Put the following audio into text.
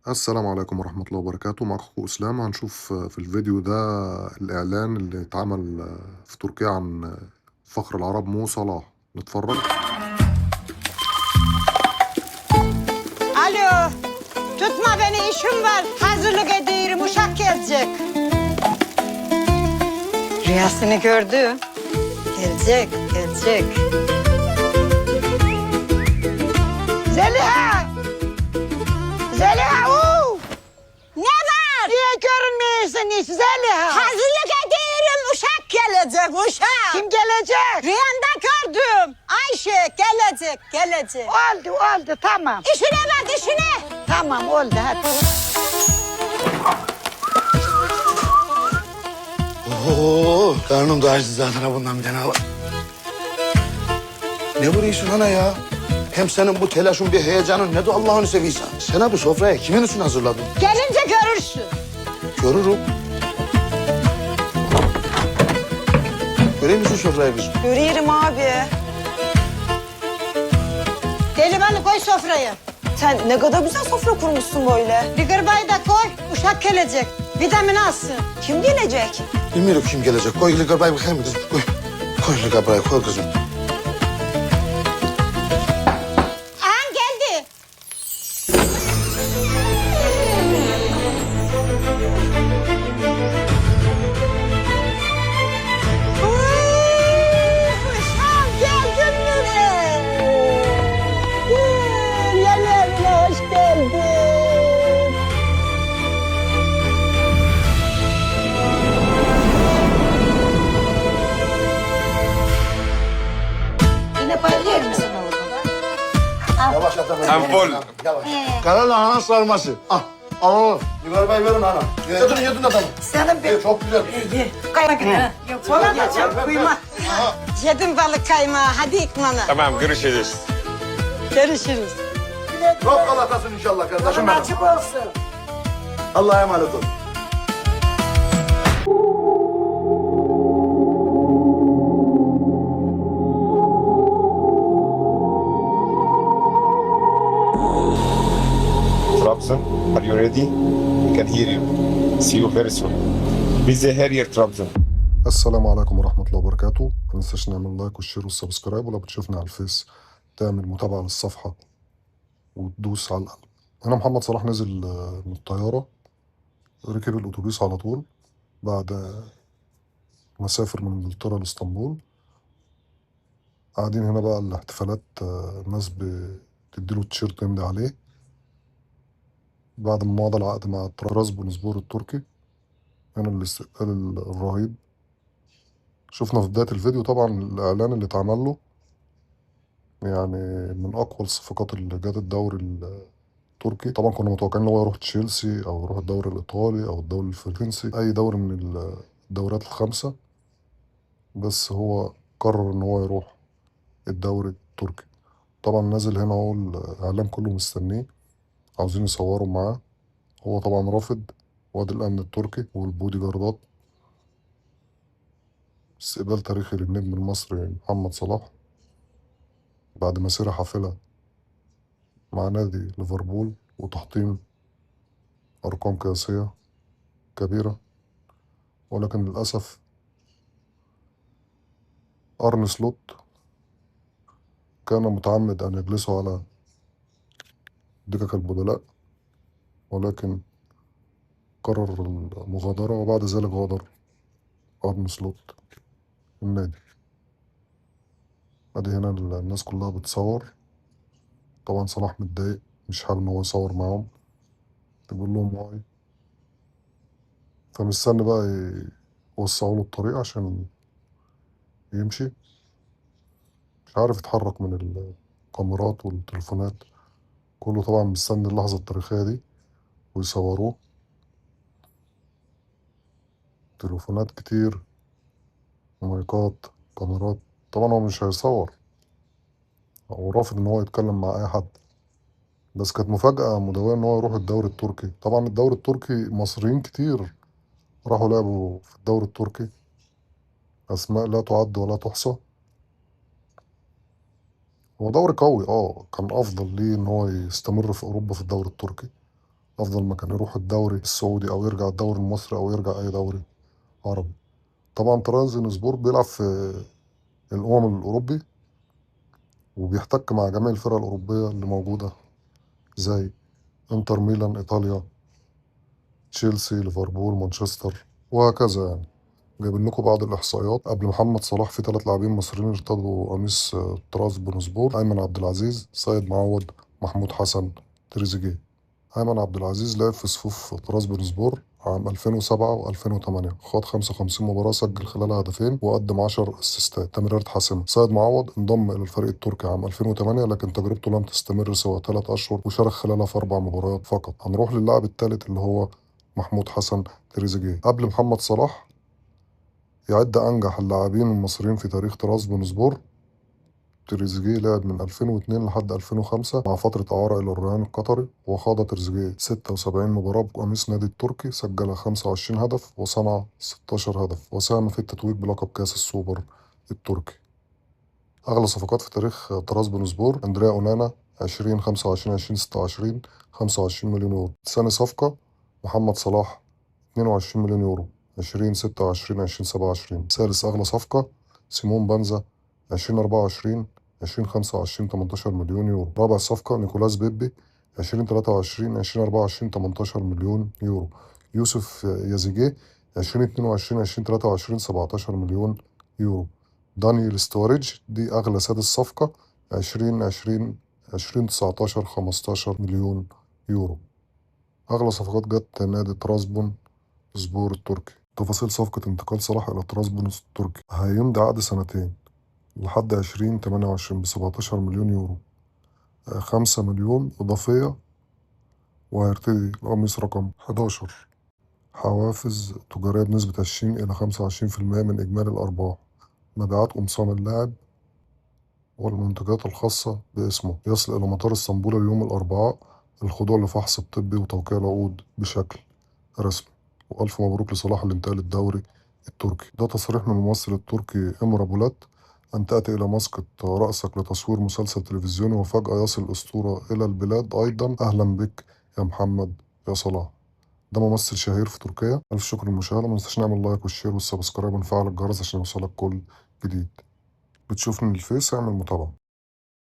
السلام عليكم ورحمة الله وبركاته. معك أخو إسلام. هنشوف في الفيديو ده الإعلان اللي اتعمل في تركيا عن فخر العرب مو صلاح. نتفرج. Alo, tutma beni işim var. Hazırlık ediyorum, uşak gelecek. Rüyasını gördü. Gelecek, gelecek. Zeliha! Zeliha! Ne var? Niye görünmüyorsun hiç Zeliha? Hazırlık ediyorum, uşak gelecek, uşak. Kim gelecek? Rüyamda gördüm. Ayşe gelecek, gelecek. Oldu tamam. İşine bak, işine. Tamam oldu hadi. Oo, karnım da açtı zaten ha bundan bir tane al. Ne vuruyorsun ana ya? Hem senin bu telaşın bir heyecanın ne de Allah'ını seviyorsan. Sen bu sofraya kimin için hazırladın? Gelince görürsün. Görürüm. Göreyim mi şu sofrayı kızım? Görüyorum abi. Delivanı koy sofraya. Sen ne kadar güzel sofra kurmuşsun böyle. Bir gırbayı da koy, uşak gelecek. Vitamin alsın. Kim gelecek? Bilmiyorum kim gelecek. Koy ligabayı bakayım kızım. Koy. Koy ligabayı koy kızım. Ağam geldi. Uşağım geldin mi? Yeni evine hoş geldin. Yine bayılıyor musun oğlum? Yavaş atalım. Ampul. Yavaş. Kara lahana sarması. Al. Al. Ligabayı verin ana. Yedin adamı. Senin bir... Çok güzel. Kaymak ne? Sonra da çok kuyma. Yedim balık kaymağı, hadi ikmana. Tamam görüşürüz. Görüşürüz. Çok kalatasın inşallah kardeşim benim. Açık olsun. Allah'a emanet ol. Trabzon, are you ready? We can hear you. See you very soon. Bizi her yer Trabzon. السلام عليكم ورحمة الله وبركاته. ما تنساش نعمل لايك والشير والسبسكرايب، ولو بتشوفنا على الفيس تعمل متابعة للصفحة وتدوس على القلب. هنا محمد صلاح نزل من الطيارة، ركب الأتوبيس على طول بعد ما سافر من إنجلترا لإسطنبول. قاعدين هنا بقى الاحتفالات، الناس بتديله التيشيرت يمضي عليه بعد ما مضى العقد مع طرابزونسبور التركي. هنا الاستقبال الرهيب. شفنا في بداية الفيديو طبعا الإعلان اللي اتعمل له، يعني من أقوى الصفقات اللي جت الدوري التركي. طبعا كنا متوقعين إن هو يروح تشيلسي أو يروح الدوري الإيطالي أو الدوري الفرنسي، أي دوري من الدوريات الخمسة، بس هو قرر إن هو يروح الدوري التركي. طبعا نازل هنا هو الإعلام كله مستنيه، عاوزين يصوروا معاه. هو طبعا رافض، وادي الأمن التركي والبودي جاردات. استقبال تاريخي للنجم المصري محمد صلاح بعد مسيرة حافلة مع نادي ليفربول وتحطيم أرقام قياسية كبيرة، ولكن للأسف أرن سلوت كان متعمد أن يجلسه على دكك البدلاء، ولكن قرر المغادرة، وبعد ذلك غادر أرن سلوت النادي. ادي هنا الناس كلها بتصور. طبعا صلاح متضايق، مش حابب ان هو يصور معاهم، بيقول لهم واي، فمستني بقى يوسعوا له الطريق عشان يمشي. مش عارف يتحرك من الكاميرات والتليفونات، كله طبعا مستني اللحظة التاريخية دي ويصوروه. تليفونات كتير، مايكات، كاميرات. طبعا هو مش هيصور، هو رافض ان هو يتكلم مع اي حد، بس كانت مفاجأة مدوية ان هو يروح الدوري التركي. طبعا الدوري التركي مصريين كتير راحوا لعبوا في الدوري التركي، اسماء لا تعد ولا تحصى. هو دوري قوي، كان افضل ليه ان هو يستمر في اوروبا في الدوري التركي، أفضل مكان يروح الدوري السعودي أو يرجع الدوري المصري أو يرجع أي دوري عربي. طبعا ترابزونسبور بيلعب في الأمم الأوروبي وبيحتك مع جميع الفرق الأوروبية اللي موجودة زي انتر ميلان إيطاليا، تشيلسي، ليفربول، مانشستر، وهكذا يعني. جايبين لكم بعض الإحصائيات. قبل محمد صلاح في 3 لاعبين مصريين ارتدوا قميص ترابزونسبور: أيمن عبد العزيز، سيد معوض، محمود حسن، تريزيجيه. أيمن عبد العزيز لعب في صفوف ترابزونسبور عام 2007 و2008، خاض 55 مباراة، سجل خلالها هدفين وقدم 10 اسيستات، تمريرات حاسمة. سيد معوض انضم إلى الفريق التركي عام 2008 لكن تجربته لم تستمر سوى 3 أشهر وشارك خلالها في 4 مباريات فقط. هنروح للاعب الثالث اللي هو محمود حسن تريزيجيه. قبل محمد صلاح يعد أنجح اللاعبين المصريين في تاريخ ترابزونسبور. تريزيجيه لعب من 2002 لحد 2005 مع فترة إعارة إلى الريان القطري، وخاض تريزيجيه 76 مباراة بقميص نادي التركي، سجل 25 هدف وصنع 16 هدف، وساهم في التتويج بلقب كأس السوبر التركي. أغلى صفقات في تاريخ ترابزونسبور: أندريا أونانا 2025 2026 25 مليون يورو. ثاني صفقة محمد صلاح 22 مليون يورو 2026 2027. ثالث أغلى صفقة سيمون بانزا 2024 2025 18 مليون يورو. رابع صفقة نيكولاس بيبي 2023 2024 18 مليون يورو. يوسف يازيجيه 2022 2023 17 مليون يورو. دانيال ستوريج دي أغلى سادس صفقة 2020 2019 15 مليون يورو. أغلى صفقات جت نادي ترابزونسبور التركي. تفاصيل صفقة انتقال صلاح إلى طرابلس التركي: هيمضي عقد سنتين لحد 2028 ب17 مليون يورو، 5 مليون إضافية، وهيرتدي القميص رقم 11. حوافز تجارية بنسبة 20 إلى 25% من إجمالي الأرباح. مبيعات قمصان اللاعب والمنتجات الخاصة باسمه. يصل إلى مطار اسطنبول اليوم الأربعاء الخضوع لفحص طبي وتوقيع العقود بشكل رسمي. وألف مبروك لصلاح الانتقال للدوري التركي. ده تصريح من الممثل التركي إمرا بولات: أن تأتي إلى مسقط رأسك لتصوير مسلسل تلفزيوني وفجأة يصل الأسطورة إلى البلاد أيضا، أهلا بك يا محمد يا صلاح. ده ممثل شهير في تركيا. ألف شكر للمشاهدة، ما تنساش نعمل لايك والشير والسبسكرايب ونفعل الجرس عشان يوصلك كل جديد. بتشوفني من الفيس، اعمل متابعة.